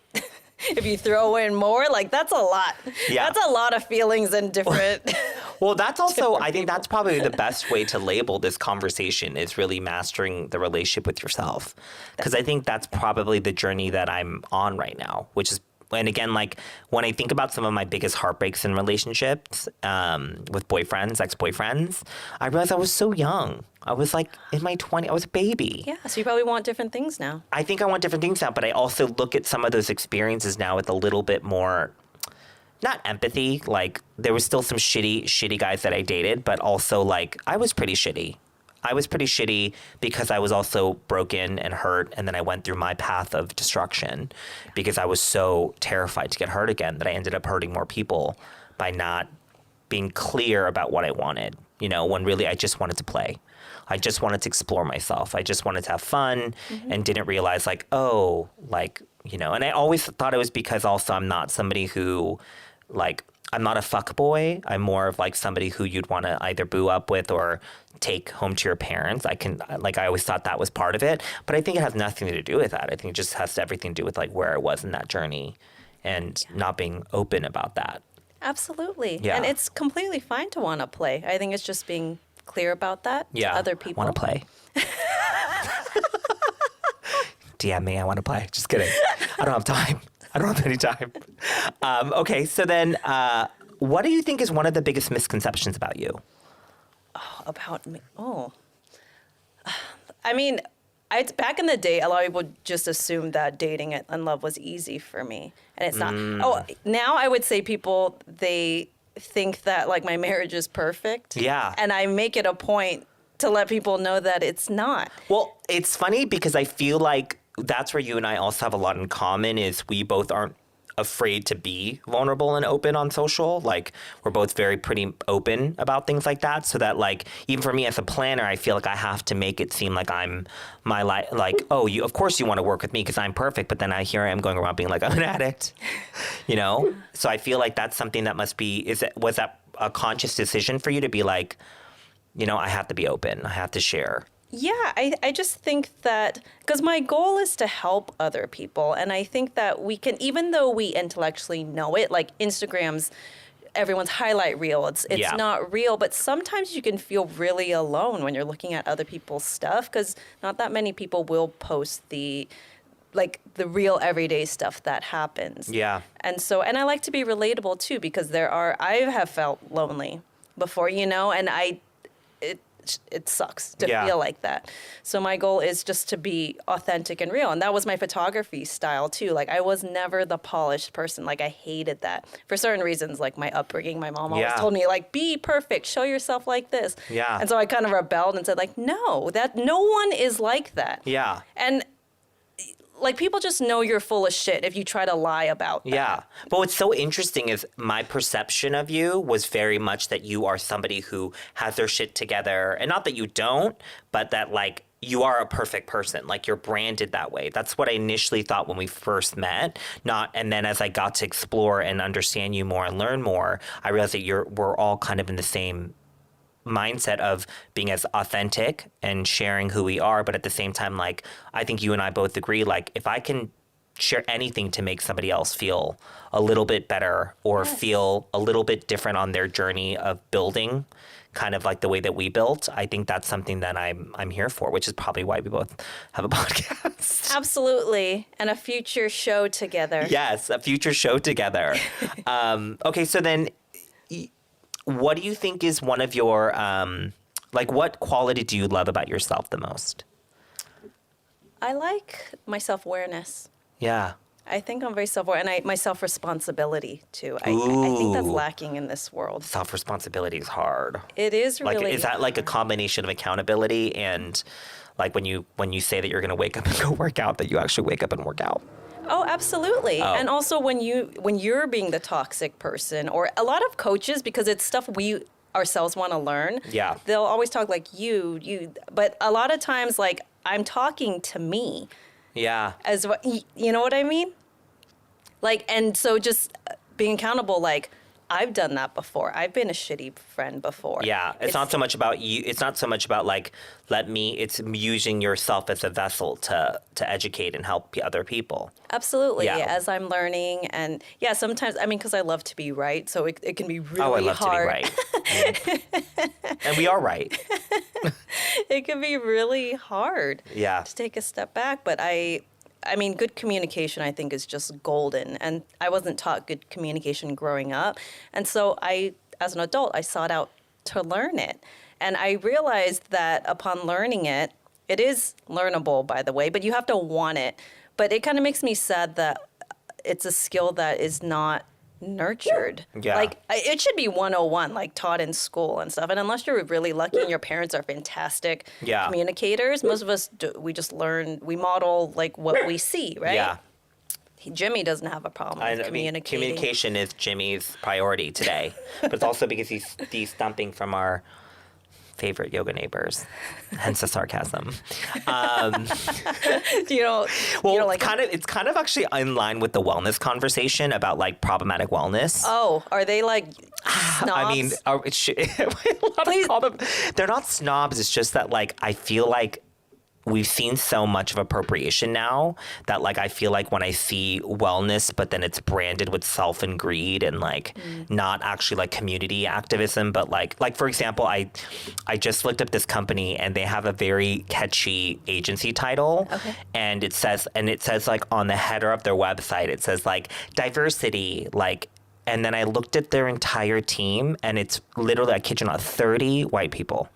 throw in more, like that's a lot. Yeah. That's a lot of feelings and different. Well, that's also, I think that's probably the best way to label this conversation is really mastering the relationship with yourself. Because I think that's probably the journey that I'm on right now, which is, and again, like when I think about some of my biggest heartbreaks in relationships with boyfriends, ex-boyfriends, I realized I was so young. I was like in my 20s. I was a baby. Yeah, so you probably want different things now. I think I want different things now, but I also look at some of those experiences now with a little bit more not empathy. Like, there was still some shitty guys that I dated, but also, like, I was pretty shitty. I was pretty shitty because I was also broken and hurt, and then I went through my path of destruction because I was so terrified to get hurt again that I ended up hurting more people by not being clear about what I wanted, you know, when really I just wanted to play. I just wanted to explore myself. I just wanted to have fun and didn't realize, like, oh, like, you know, and I always thought it was because also I'm not somebody who, like, I'm not a fuck boy. I'm more of like somebody who you'd want to either boo up with or take home to your parents. I always thought that was part of it, but I think it has nothing to do with that. I think it just has everything to do with like where I was in that journey and not being open about that. Absolutely. Yeah. And it's completely fine to want to play. I think it's just being clear about that to other people. I want to play. DM me, I want to play. Just kidding. I don't have time. I don't have any time. Okay, so then what do you think is one of the biggest misconceptions about you? Oh, about me? Oh. I mean, back in the day, a lot of people just assumed that dating and love was easy for me. And it's not. Oh, now I would say people, they think that like my marriage is perfect. Yeah. And I make it a point to let people know that it's not. Well, it's funny because I feel like that's where you and I also have a lot in common is we both aren't afraid to be vulnerable and open on social. Like, we're both pretty open about things like that. So that, like, even for me as a planner, I feel like I have to make it seem like I'm of course you want to work with me because I'm perfect. But then here I am going around being like, I'm an addict, you know? So I feel like that's something that must be, was that a conscious decision for you to be like, you know, I have to be open. I have to share. Yeah, I just think that, because my goal is to help other people. And I think that we can, even though we intellectually know it, like Instagram's, everyone's highlight reel, it's not real. But sometimes you can feel really alone when you're looking at other people's stuff, because not that many people will post the real everyday stuff that happens. Yeah. And I like to be relatable too, because I have felt lonely before, you know, and it sucks to feel like that. So my goal is just to be authentic and real. And that was my photography style too. Like, I was never the polished person. Like, I hated that for certain reasons, like my upbringing. My mom always told me, like, be perfect, show yourself like this. Yeah. And so I kind of rebelled and said, like, no one is like that. Yeah. And like, people just know you're full of shit if you try to lie about that. Yeah. But what's so interesting is my perception of you was very much that you are somebody who has their shit together. And not that you don't, but that, like, you are a perfect person. Like, you're branded that way. That's what I initially thought when we first met. And then as I got to explore and understand you more and learn more, I realized that we're all kind of in the same mindset of being as authentic and sharing who we are, but at the same time, like, I think you and I both agree, like, if I can share anything to make somebody else feel a little bit better or feel a little bit different on their journey of building, kind of like the way that we built, I think that's something that I'm here for, which is probably why we both have a podcast. Absolutely. And a future show together. Yes, a future show together. Okay, so then what do you think is one of your, what quality do you love about yourself the most? I like my self-awareness. Yeah. I think I'm very self-aware, and my self-responsibility, too. I think that's lacking in this world. Self-responsibility is hard. It is really Is that like a combination of accountability and, like, when you say that you're going to wake up and go work out, that you actually wake up and work out? Oh, absolutely. Oh. And also when you're being the toxic person, or a lot of coaches, because it's stuff we ourselves want to learn. Yeah. They'll always talk like you, but a lot of times, like, I'm talking to me. Yeah. As what, you know what I mean? Like, and so just being accountable, like, I've done that before. I've been a shitty friend before. Yeah. It's not so much about you. It's not so much about, like, it's using yourself as a vessel to educate and help other people. Absolutely. Yeah. As I'm learning. And yeah, sometimes, I mean, because I love to be right. So it can be really hard. Oh, I love to be right. And we are right. It can be really hard to take a step back. But I mean, good communication, I think, is just golden. And I wasn't taught good communication growing up. And so as an adult, I sought out to learn it. And I realized that upon learning it, it is learnable, by the way, but you have to want it. But it kind of makes me sad that it's a skill that is not nurtured. Yeah. Like it should be 101, like taught in school and stuff. And unless you're really lucky and your parents are fantastic communicators, most of us we just learn, we model like what we see, right? Yeah. Jimmy doesn't have a problem with communicating. Communication is Jimmy's priority today, but it's also because he's thumping from our favorite yoga neighbors, hence the sarcasm. It's kind of actually in line with the wellness conversation about like problematic wellness. Oh, are they like snobs? I mean, they're not snobs. It's just that like I feel like we've seen so much of appropriation now that like I feel like when I see wellness, but then it's branded with self and greed and like not actually like community activism, but like for example, I just looked up this company and they have a very catchy agency title, and it says like on the header of their website, it says like diversity, like. And then I looked at their entire team, and it's literally, I kid you not, 30 white people.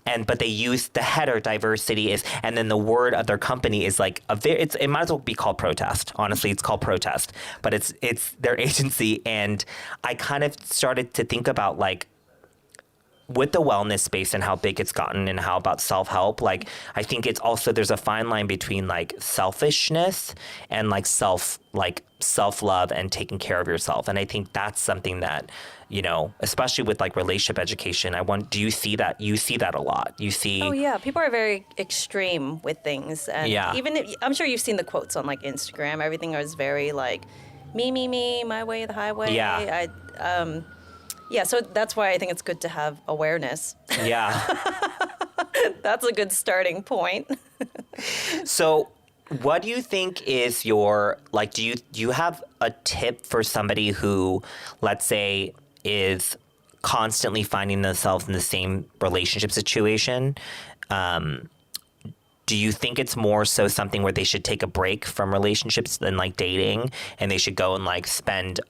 But they use the header diversity is, and then the word of their company is like it might as well be called protest. Honestly, it's called protest, but it's their agency. And I kind of started to think about like, with the wellness space and how big it's gotten and how about self-help, like I think it's also there's a fine line between like selfishness and like self-love and taking care of yourself. And I think that's something that, you know, especially with like relationship education, do you see that? You see that a lot. You see. Oh yeah, people are very extreme with things, and I'm sure you've seen the quotes on like Instagram. Everything is very like me, my way, the highway. Yeah. Yeah, so that's why I think it's good to have awareness. Yeah. That's a good starting point. So what do you think is your, like, do you have a tip for somebody who, let's say, is constantly finding themselves in the same relationship situation? Do you think it's more so something where they should take a break from relationships than like dating, and they should go and like spend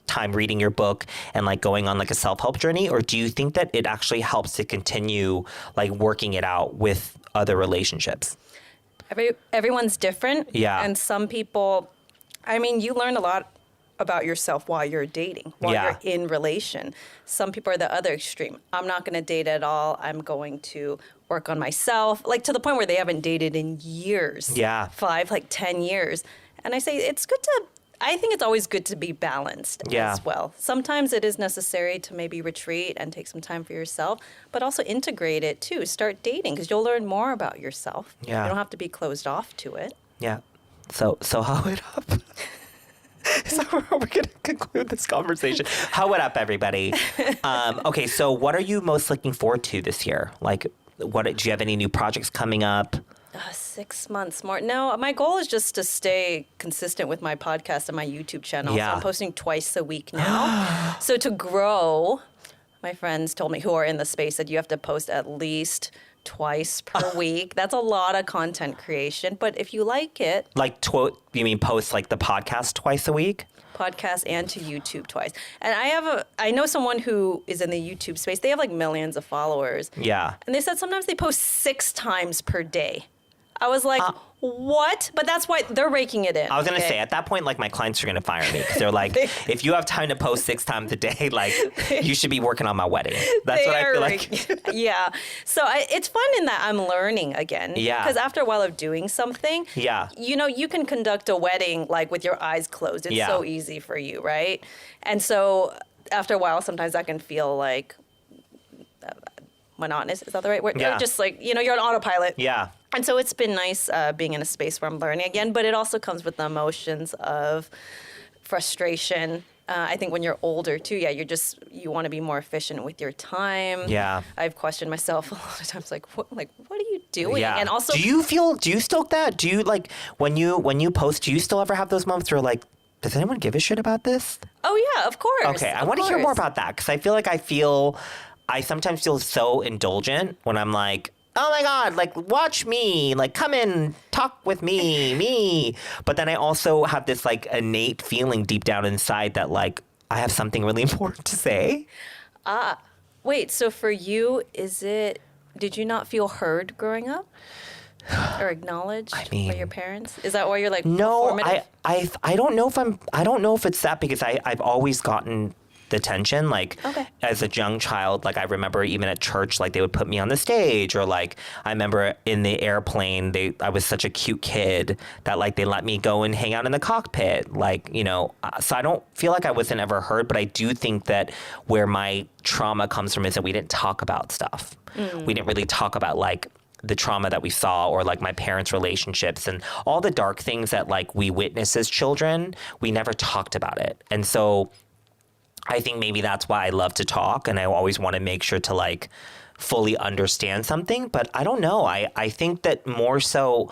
time reading your book and like going on like a self-help journey? Or do you think that it actually helps to continue like working it out with other relationships? Everyone's different. Yeah. And some people, I mean, you learn a lot about yourself while you're dating, while you're in relation. Some people are the other extreme. I'm not going to date at all. I'm going to work on myself, like to the point where they haven't dated in years. Yeah. 5, like 10 years. And I say I think it's always good to be balanced as well. Sometimes it is necessary to maybe retreat and take some time for yourself, but also integrate it too. Start dating because you'll learn more about yourself. Yeah. You don't have to be closed off to it. Yeah. So how it up? So we're going to conclude this conversation. How it up, everybody? Okay, so what are you most looking forward to this year? Like, do you have any new projects coming up? 6 months more. No, my goal is just to stay consistent with my podcast and my YouTube channel. Yeah. So I'm posting twice a week now. So to grow, my friends told me who are in the space that you have to post at least twice per week. That's a lot of content creation. But if you like it. Like, you mean post like the podcast twice a week? Podcast and to YouTube twice. And I know someone who is in the YouTube space. They have like millions of followers. Yeah. And they said sometimes they post 6 times per day. I was like, what? But that's why they're raking it in. I was going to say, at that point, like, my clients are going to fire me because they're like, if you have time to post 6 times a day, like, you should be working on my wedding. That's what I feel like. Yeah. So it's fun in that I'm learning again. Yeah. Because after a while of doing something, you know, you can conduct a wedding, like, with your eyes closed. It's so easy for you, right? And so after a while, sometimes that can feel like monotonous. Is that the right word? Yeah. Just like, you know, you're on autopilot. Yeah. And so it's been nice being in a space where I'm learning again, but it also comes with the emotions of frustration. I think when you're older too, you want to be more efficient with your time. Yeah. I've questioned myself a lot of times, like what are you doing? Yeah. And also, do you still that? Do you like when you post, do you still ever have those moments where like, does anyone give a shit about this? Oh yeah, of course. Okay. I want to hear more about that because I feel like I sometimes feel so indulgent when I'm like, oh my God, like, watch me, like, come in, talk with me. But then I also have this, like, innate feeling deep down inside that, like, I have something really important to say. Wait, so for you, did you not feel heard growing up? or acknowledged I mean, by your parents? Is that why you're like no, performative? I don't know if I don't know if it's that, because I've always gotten the attention, like Okay. as a young child. Like I remember even at church, like they would put me on the stage, or like I remember in the airplane, I was such a cute kid that like they let me go and hang out in the cockpit, like, you know. So I don't feel like I wasn't ever heard, but I do think that where my trauma comes from is that we didn't talk about stuff. We didn't really talk about like the trauma that we saw, or like my parents' relationships and all the dark things that like we witnessed as children. We never talked about it. And so I think maybe that's why I love to talk, and I always want to make sure to like fully understand something. But I don't know. I think that more so,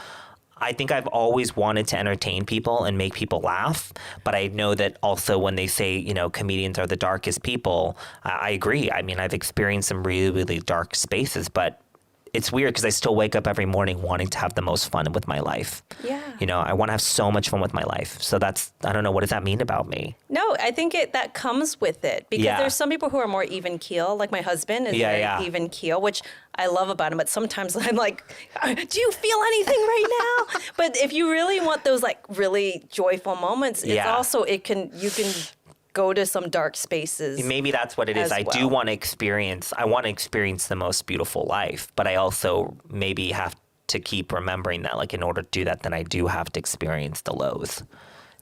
I think I've always wanted to entertain people and make people laugh. But I know that also when they say, you know, comedians are the darkest people, I agree. I mean, I've experienced some really, really dark spaces, but it's weird because I still wake up every morning wanting to have the most fun with my life. Yeah. You know, I want to have so much fun with my life. So that's, I don't know, what does that mean about me? No, I think that comes with it, because Yeah. there's some people who are more even keel. Like my husband is Yeah, very yeah. even keel, which I love about him. But sometimes I'm like, do you feel anything right now? But if you really want those like really joyful moments, it's Yeah. also, you can go to some dark spaces. Maybe that's what it is. as I do well. want to experience, I want to experience the most beautiful life, but I also maybe have to keep remembering that, like, in order to do that, then I do have to experience the lows,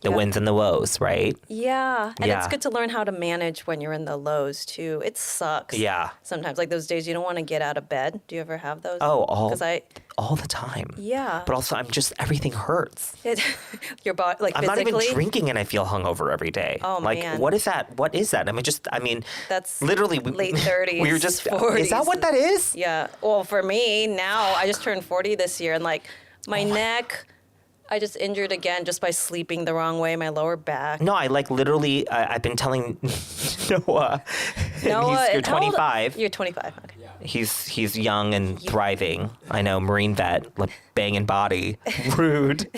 the Yeah. wins and the woes, right? Yeah. And Yeah. it's good to learn how to manage when you're in the lows too. It sucks. Yeah. Sometimes, like those days you don't want to get out of bed. Do you ever have those? Oh, Because all the time. yeah. But also, everything hurts. Your body, like I'm not physically. even drinking and I feel hungover every day. Oh, like, man. what is that? What is that? I mean, That's literally late 30s, We were just, 40s. is that what that is? Yeah. Well, for me now, I just turned 40 this year, and like my neck, I just injured again just by sleeping the wrong way, my lower back. No, I like literally, I've been telling Noah, Noah, you're how old- 25. You're 25. Okay. He's young and thriving. I know, Marine vet, like banging body, rude.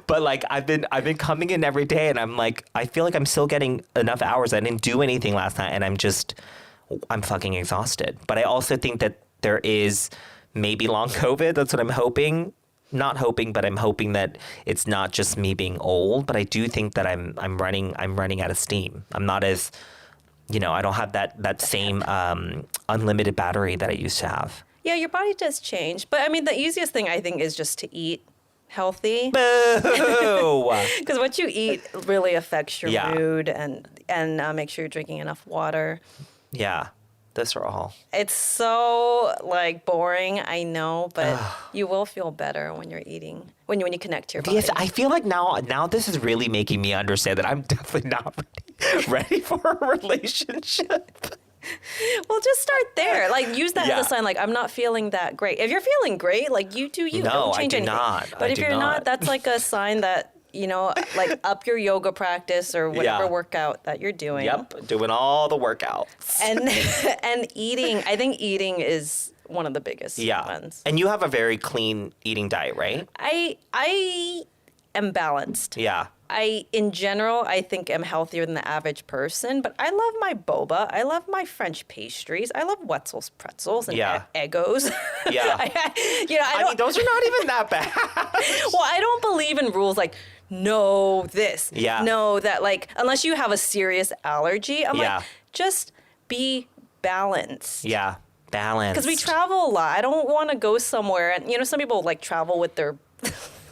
But like I've been coming in every day, and I'm like, I feel like I'm still getting enough hours. I didn't do anything last night, and I'm fucking exhausted. But I also think that there is maybe long COVID. That's what I'm hoping. Not hoping, but I'm hoping that it's not just me being old. But I do think that I'm running out of steam. I'm not as, you know, I don't have that same unlimited battery that I used to have. Yeah, your body does change. But I mean, the easiest thing I think is just to eat healthy. Boo! Because what you eat really affects your Yeah. mood, and make sure you're drinking enough water. Yeah, those are all. It's so like boring, I know, but you will feel better when you're eating, when you connect to your body. Yes, I feel like now this is really making me understand that I'm definitely not ready for a relationship. Well, just start there. Like, use that Yeah. as a sign. Like, I'm not feeling that great. If you're feeling great, like, you do you. No, Don't I change do anything. not. But I if do you're not, not. that's like a sign that, you know, like up your yoga practice or whatever Yeah. workout that you're doing. Yep, doing all the workouts. And eating. I think eating is one of the biggest Yeah, ones. and you have a very clean eating diet, right? I am balanced. Yeah. In general, I think I'm healthier than the average person, but I love my boba. I love my French pastries. I love Wetzel's pretzels and Yeah. Eggos. Yeah. I mean, those are not even that bad. well, I don't believe in rules like, no, this, Yeah. no, that, like, unless you have a serious allergy. I'm Yeah. like, just be balanced. Yeah, balance. Because we travel a lot. I don't want to go somewhere. And, you know, some people like travel with their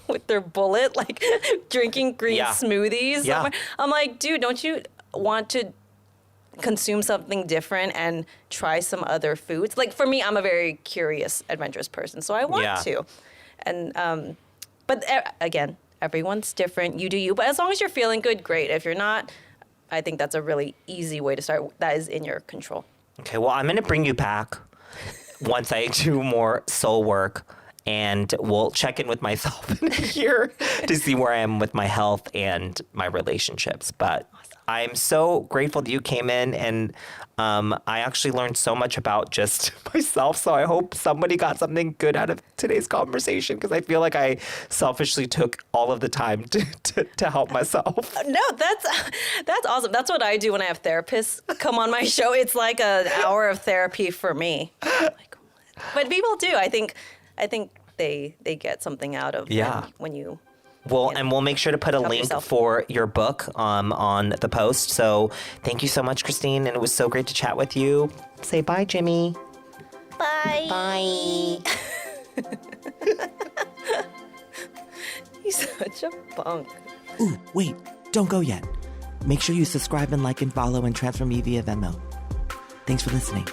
with their bullet, like drinking green Yeah. smoothies. Yeah. somewhere. I'm like, dude, don't you want to consume something different and try some other foods? Like, for me, I'm a very curious, adventurous person, so I want Yeah. to. And but again, everyone's different. You do you. But as long as you're feeling good, great. If you're not, I think that's a really easy way to start. That is in your control. Okay, well, I'm going to bring you back once I do more soul work, and we'll check in with myself in a year to see where I am with my health and my relationships. But I'm so grateful that you came in, and I actually learned so much about just myself. So I hope somebody got something good out of today's conversation, because I feel like I selfishly took all of the time to help myself. No, that's awesome. That's what I do when I have therapists come on my show. It's like an hour of therapy for me. Like, but people do. I think they get something out of when you. Well, and we'll make sure to put a link for your book on the post. So thank you so much, Christine. And it was so great to chat with you. Say bye, Jimmy. Bye. Bye. He's such a punk. Ooh, wait, don't go yet. Make sure you subscribe and like and follow and transfer me via Venmo. Thanks for listening.